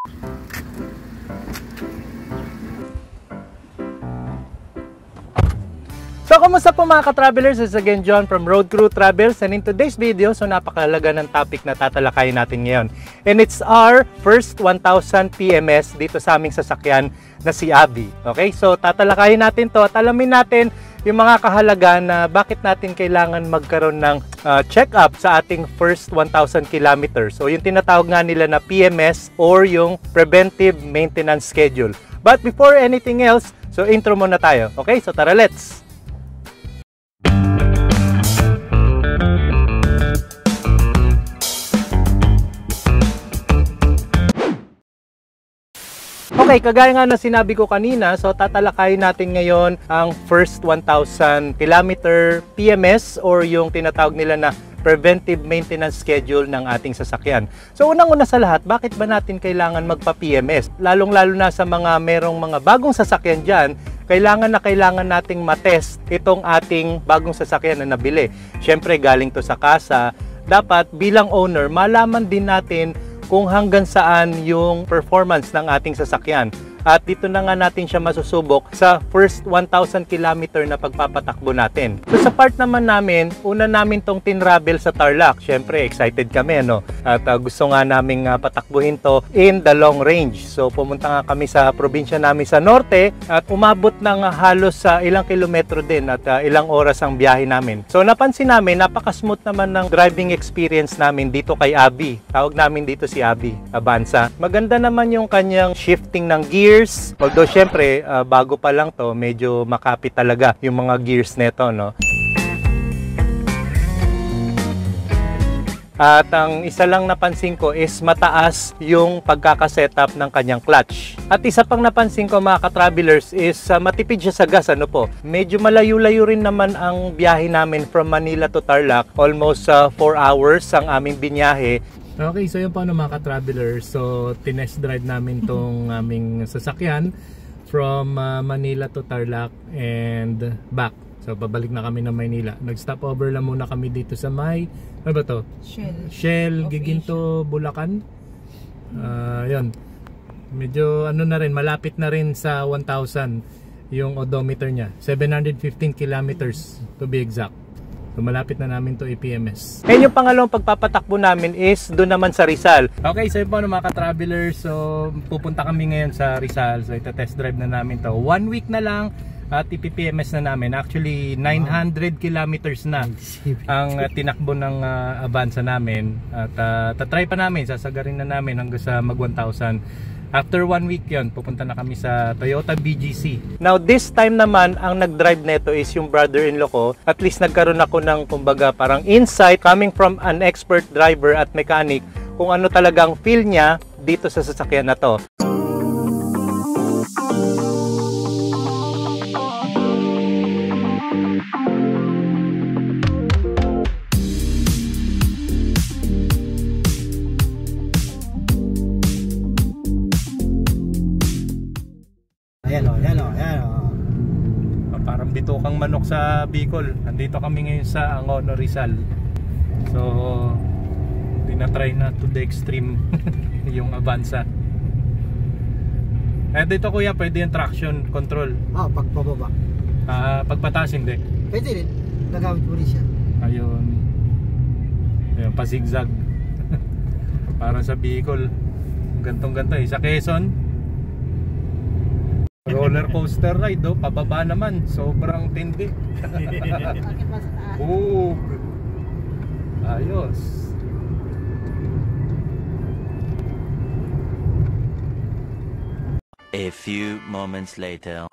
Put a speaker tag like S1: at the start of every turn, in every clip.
S1: So, kumusta po mga ka-travelers? This is again John from Road Crew Travels, and in today's video, so napakahalaga ng topic na tatalakayin natin ngayon. And it's our first 1,000 PMS dito sa aming sasakyan na si Abby. Okay? So, tatalakayin natin to at alamin natin yung mga kahalagaan na bakit natin kailangan magkaroon ng check-up sa ating first 1,000 kilometers. So, yung tinatawag nga nila na PMS or yung Preventive Maintenance Schedule. But before anything else, so intro muna tayo. Okay? So, tara, let's! Okay, kagaya nga na sinabi ko kanina, so tatalakayin natin ngayon ang first 1,000 kilometer PMS or yung tinatawag nila na Preventive Maintenance Schedule ng ating sasakyan. So unang-una sa lahat, bakit ba natin kailangan magpa-PMS? Lalong-lalo na sa mga merong mga bagong sasakyan dyan, kailangan nating matest itong ating bagong sasakyan na nabili. Siyempre, galing to sa kasa, dapat bilang owner, malaman din natin kung hanggang saan yung performance ng ating sasakyan. At dito na nga natin siya masusubok sa first 1,000 kilometer na pagpapatakbo natin. So sa part naman namin, una namin tong tinravel sa Tarlac. Siyempre, excited kami, no? At gusto nga naming patakbuhin to in the long range. So pumunta nga kami sa probinsya namin sa norte at umabot ng halos sa ilang kilometro din at ilang oras ang biyahe namin. So napansin namin, napaka-smooth naman ng driving experience namin dito kay Abby. Tawag namin dito si Abby, Avanza. Maganda naman yung kanyang shifting ng gear. Although syempre, bago pa lang to, medyo makapit talaga yung mga gears neto, no? At ang isa lang napansin ko is mataas yung pagkakasetup ng kanyang clutch. At isa pang napansin ko mga ka-travelers is matipid siya sa gas, ano po. Medyo malayo-layo rin naman ang biyahe namin from Manila to Tarlac. Almost 4 hours ang aming binyahe. Okay, so yun po mga ka-travelers. So, tinest drive namin tong aming sasakyan from Manila to Tarlac and back. So, pabalik na kami ng Maynila. Nag-stop over lang muna kami dito sa may, ano ba to? Shell, Giginto, Bulacan. Yun. Medyo ano na rin, malapit na rin sa 1,000 yung odometer niya. 715 kilometers to be exact. So, malapit na namin to i-PMS. And yung pangalawang pagpapatakbo namin is doon naman sa Rizal. Okay, so yun po mga ka-travelers. So, pupunta kami ngayon sa Rizal. So, ita-test drive na namin to. 1 week na lang at i-PMS na namin. Actually, 900 kilometers na ang tinakbo ng Avanza namin. At tatry pa namin, sasagarin na namin hanggang sa mag 1,000. After 1 week yun, pupunta na kami sa Toyota BGC. Now this time naman, ang nag-drive neto is yung brother-in-law ko. At least nagkaroon ako ng kumbaga parang insight coming from an expert driver at mechanic kung ano talagang feel niya dito sa sasakyan na to. Parang bitukang manok sa Bicol. Andito kami ngayon sa Angono, Rizal. So, tinatry na to the extreme yung Avanza. Dito kuya, pwede yung traction control.
S2: Pagpababa.
S1: Pagpataas hindi.
S2: Pwede rin. Nagamit mo rin siya.
S1: Ayun. Ayun, pa-zigzag. Para sa Bicol. Gantong-ganto eh. Sa Quezon, roller coaster ride, pababa naman, sobrang tindi. Ayos.
S3: A few moments later.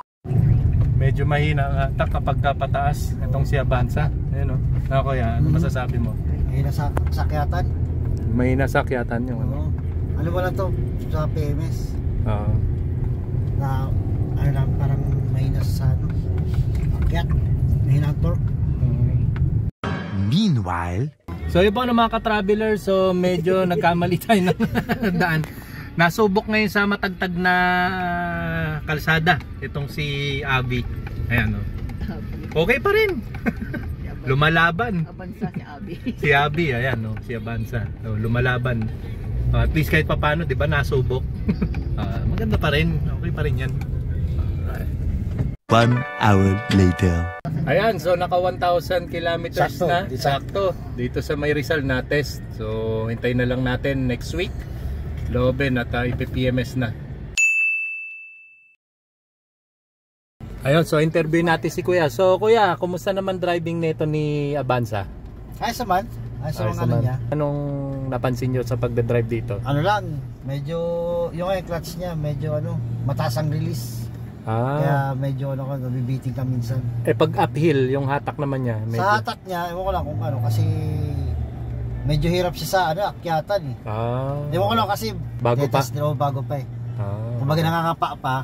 S1: Medyo mahina nga kapag pataas itong si Avanza. Ayun na kuya, ano masasabi mo?
S2: Mahina sa sakyatan.
S1: Mahina sa sakyatan yung ano.
S2: Ano ba lang to sa PMS?
S1: Oo.
S2: Na ano lang, parang mahina sa ano, akyat, mahina ang torque.
S3: Meanwhile,
S1: so yun po mga ka-traveler, so medyo nagkamali tayo ng daan. Nasubok ngayon sa matagtag na kalsada itong si Abby. Ayan okay pa rin. Lumalaban.
S4: Avanza si Abby.
S1: Si Abby, ayan si Avanza. So, lumalaban. At least kahit papaano, di ba, nasubok. Maganda pa rin. Okay pa rin yan.
S3: 1 hour later.
S1: Ayan, so naka 1,000 kilometers
S2: Sakto,
S1: na. Sakto. Dito sa May Rizal na test. So, hintayin na lang natin next week. Loobin at ipipms na. Ayun, so interview natin si Kuya. So, Kuya, kumusta naman driving nito ni Avanza?
S2: Ayos naman. Ayos naman ano
S1: naman.
S2: niya.
S1: Anong napansin nyo sa pagdadrive dito?
S2: Ano lang, medyo, yung clutch niya, medyo mataas ang release. Kaya medyo nabibiting ka minsan.
S1: Pag uphill, yung hatak naman niya. Medyo...
S2: Sa hatak niya, ewan ko lang kung kasi medyo hirap siya sa akyatan eh. Ewan ko lang kasi
S1: bago pa?
S2: Bago pa eh. Kumbaga nangangapa pa.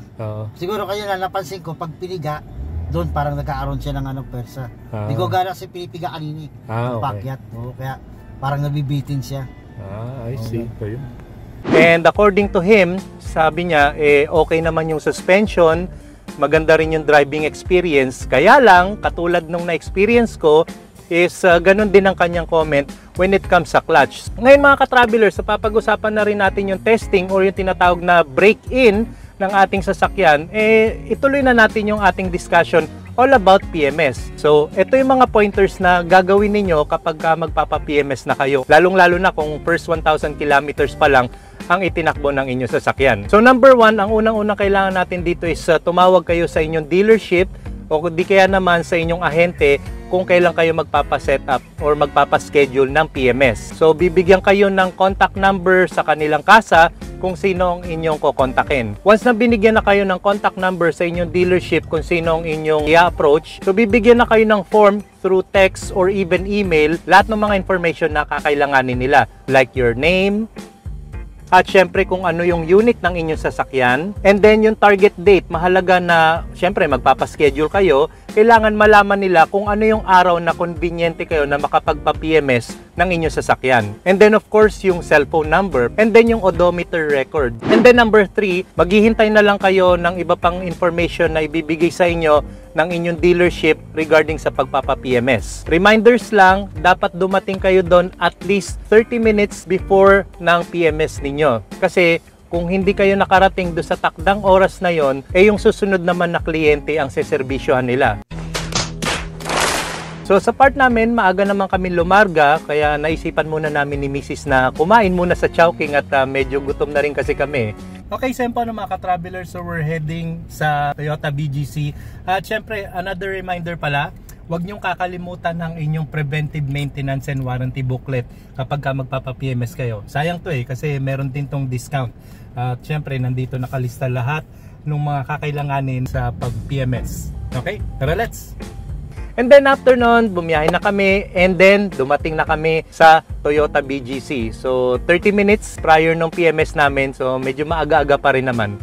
S2: Siguro kayo na napansin ko, pag piniga, doon parang nagkaaroon siya ng persa. Hindi ko gana kasi pinipiga kanini. Pakyat. Kaya parang nabibitin siya.
S1: I see. Okay. And according to him, sabi niya, okay naman yung suspension, maganda rin yung driving experience. Kaya lang, katulad nung na-experience ko, is ganun din ang kanyang comment when it comes sa clutch. Ngayon mga ka-travelers, so papag-usapan na rin natin yung testing or yung tinatawag na break-in ng ating sasakyan. Ituloy na natin yung ating discussion all about PMS. So, ito yung mga pointers na gagawin ninyo kapag magpapa-PMS na kayo. Lalong-lalo na kung first 1,000 kilometers pa lang ang itinakbo ng inyong sasakyan. So, number 1, ang unang-unang kailangan natin dito is tumawag kayo sa inyong dealership o di kaya naman sa inyong ahente kung kailan kayo magpapa-setup or magpapa-schedule ng PMS. So, bibigyan kayo ng contact number sa kanilang kasa kung sino ang inyong kokontakin. Once na binigyan na kayo ng contact number sa inyong dealership kung sino ang inyong i-approach, so bibigyan na kayo ng form through text or even email, lahat ng mga information na kakailanganin nila, like your name, at syempre kung ano yung unit ng inyong sasakyan, and then yung target date. Mahalaga na syempre magpapaschedule kayo, kailangan malaman nila kung ano yung araw na conveniente kayo na makapagpa-PMS ng inyong sasakyan. And then of course yung cellphone number, and then yung odometer record. And then number 3, maghihintay na lang kayo ng iba pang information na ibibigay sa inyo ng inyong dealership regarding sa pagpapa-PMS. Reminders lang, dapat dumating kayo doon at least 30 minutes before ng PMS ninyo. Kasi kung hindi kayo nakarating doon sa takdang oras na yon, yung susunod naman na kliyente ang seserbisyohan nila. So sa part namin, maaga naman kami lumarga, kaya naisipan muna namin ni Mrs. na kumain muna sa Chowking at medyo gutom na rin kasi kami. Okay, sempo mga ka-travelers, so we're heading sa Toyota BGC. At syempre, another reminder pala, huwag niyong kakalimutan ng inyong preventive maintenance and warranty booklet kapag ka magpapa-PMS kayo. Sayang to kasi meron din tong discount. At syempre, nandito nakalista lahat ng mga kakailanganin sa pag-PMS. Okay, tara let's! And then after nun, bumiyahe na kami and then dumating na kami sa Toyota BGC. So 30 minutes prior nung PMS namin, so medyo maaga-aga pa rin naman.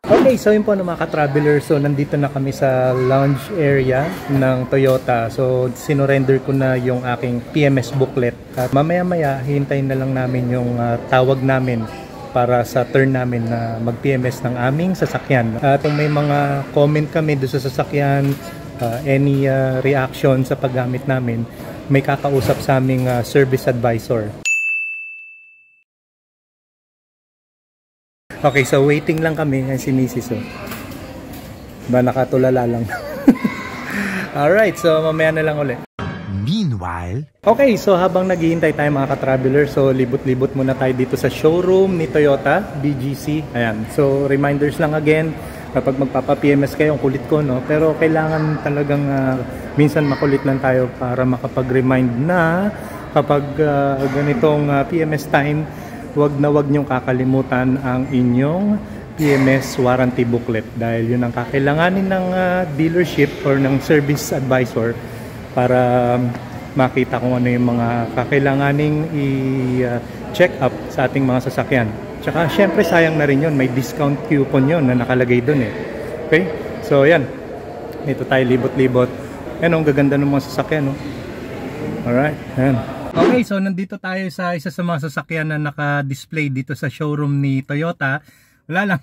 S1: Okay, so yun po mga ka-traveler. So nandito na kami sa lounge area ng Toyota. So sinurrender ko na yung aking PMS booklet. At mamaya-maya, hintayin na lang namin yung tawag namin para sa turn namin na mag-PMS ng aming sasakyan. At kung may mga comment kami doon sa sasakyan, any reaction sa paggamit namin, may kakausap sa aming service advisor. Okay, so waiting lang kami si Mrs. Ba nakatulala lang. Alright, so mamaya na lang ulit.
S3: Meanwhile,
S1: okay, so habang naghihintay tayo mga ka-traveler, so libot-libot muna tayo dito sa showroom ni Toyota BGC. Ayan, so reminders lang again, kapag magpapa-PMS kayo, ang kulit ko, no? Pero kailangan talagang minsan makulit lang tayo para makapag-remind na kapag ganitong PMS time, wag niyong kakalimutan ang inyong PMS warranty booklet dahil yun ang kakailanganin ng dealership or ng service advisor para makita kung ano yung mga kakailanganing i-check up sa ating mga sasakyan. Tsaka syempre sayang na rin yun, may discount coupon yun na nakalagay dun Okay, so yan, dito tayo libot-libot. Yan ang gaganda ng mga sasakyan, no? Alright, yan. Okay, so nandito tayo sa isa sa mga sasakyan na naka-display dito sa showroom ni Toyota. Wala lang,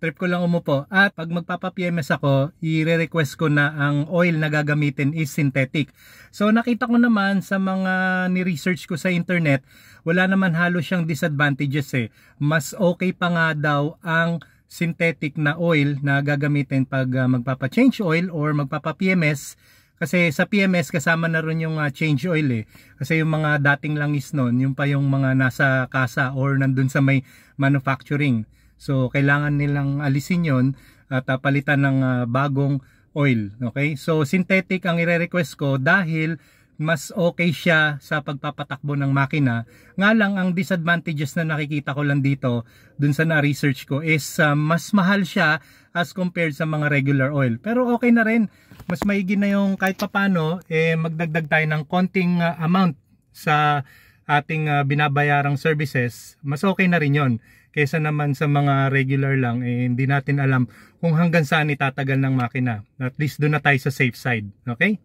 S1: trip ko lang umupo. At pag magpapa-PMS ako, i-request ko na ang oil na gagamitin is synthetic. So nakita ko naman sa mga ni-research ko sa internet, wala naman halos siyang disadvantages eh. Mas okay pa nga daw ang synthetic na oil na gagamitin pag magpapa-change oil or magpapa-PMS. Kasi sa PMS kasama na rin yung change oil eh. Kasi yung mga dating langis nun, yung pa yung mga nasa kasa or nandun sa may manufacturing. So kailangan nilang alisin yon at palitan ng bagong oil. Okay? So synthetic ang ire-request ko dahil mas okay siya sa pagpapatakbo ng makina. Nga lang ang disadvantages na nakikita ko lang dito dun sa na-research ko is mas mahal siya as compared sa mga regular oil. Pero okay na rin. Mas maigi na yung kahit papano magdagdag tayo ng konting amount sa ating binabayarang services. Mas okay na rin yon kaysa naman sa mga regular lang hindi natin alam kung hanggang saan itatagal ng makina. At least doon na tayo sa safe side. Okay?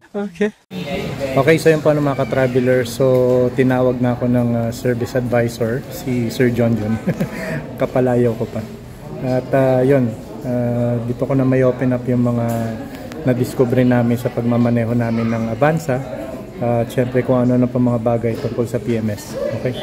S1: Okay, so yun po mga ka-traveler. So tinawag na ako ng service advisor, si Sir John. Kapalayaw ko pa. At yun, dito ko na may open up yung mga na-discover namin sa pagmamaneho namin ng Avanza. Siyempre kung ano na pa mga bagay tungkol sa PMS. Okay?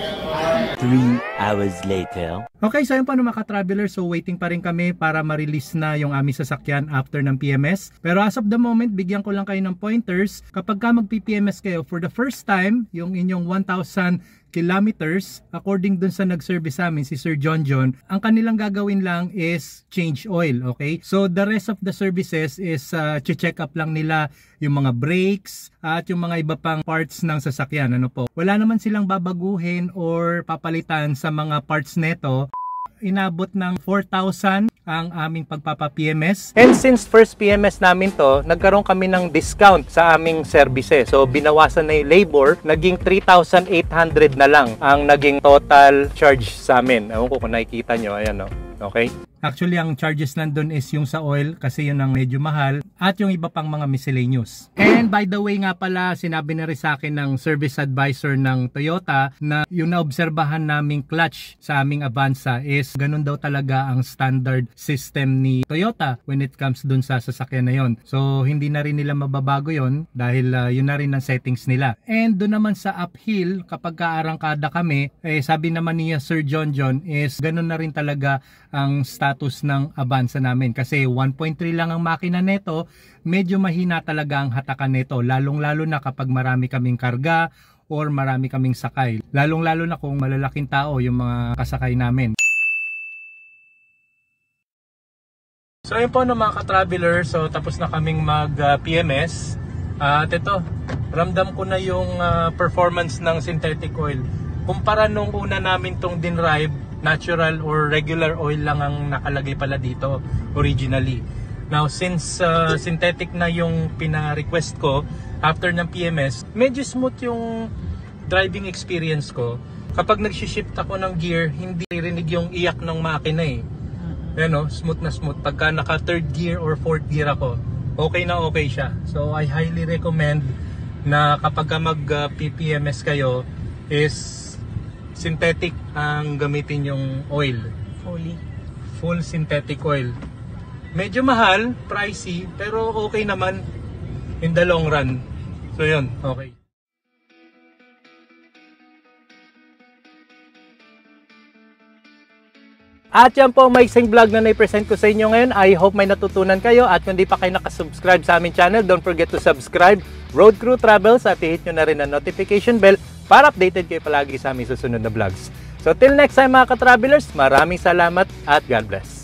S3: 3 hours later.
S1: Okay, so yun pa mga ka-traveler. So waiting pa rin kami para ma-release na yung aming sasakyan after ng PMS. Pero as of the moment, bigyan ko lang kayo ng pointers. Kapag ka mag-PMS kayo for the first time, yung inyong 1,000 kilometers, according dun sa nag-service amin, si Sir John, ang kanilang gagawin lang is change oil, okay? So the rest of the services is check up lang nila yung mga brakes at yung mga iba pang parts ng sasakyan, ano po. Wala naman silang babaguhin or papalitan sa mga parts neto. Inabot ng 4,000 ang aming pagpapa-PMS. And since first PMS namin to, nagkaroon kami ng discount sa aming services. So binawasan na yung labor, naging 3,800 na lang ang naging total charge sa amin. Ewan ko kung nakikita nyo, ayan o. Okay? Actually, ang charges nandun is yung sa oil kasi yun ang medyo mahal at yung iba pang mga miscellaneous. And by the way nga pala, sinabi na rin sa akin ng service advisor ng Toyota na yung naobserbahan naming clutch sa aming Avanza is ganun daw talaga ang standard system ni Toyota when it comes dun sa sasakyan na yon. So hindi na rin nila mababago yon dahil yun na rin ang settings nila. And dun naman sa uphill, kapag kaarangkada kami, sabi naman niya Sir John is ganun na rin talaga ang status ng Avanza namin kasi 1.3 lang ang makina neto, medyo mahina talaga ang hatakan neto, lalong-lalo na kapag marami kaming karga or marami kaming sakay, lalong-lalo na kung malalaking tao yung mga kasakay namin. So yun po mga ka-traveler, so tapos na kaming mag-PMS at ito, ramdam ko na yung performance ng synthetic oil kumpara nung una namin tong dinrive. Natural or regular oil lang ang nakalagay pala dito originally. Now since synthetic na yung pina-request ko after ng PMS, medyo smooth yung driving experience ko. Kapag nag-shift ako ng gear, hindi rinig yung iyak ng makina eh. Ano, smooth na smooth. Pagka naka third gear or fourth gear ako, okay na okay siya. So I highly recommend na kapag mag-PPMS kayo is synthetic ang gamitin yung oil. Full synthetic oil. Medyo mahal, pricey, pero okay naman in the long run. So yun, okay. At yan po ang maiksing vlog na na-present ko sa inyo ngayon. I hope may natutunan kayo at kung di pa kayo nakasubscribe sa aming channel, don't forget to subscribe Road Crew Travels at i-hit nyo na rin ang notification bell para updated kayo palagi sa aming susunod na vlogs. So till next time mga ka-travelers, maraming salamat at God bless.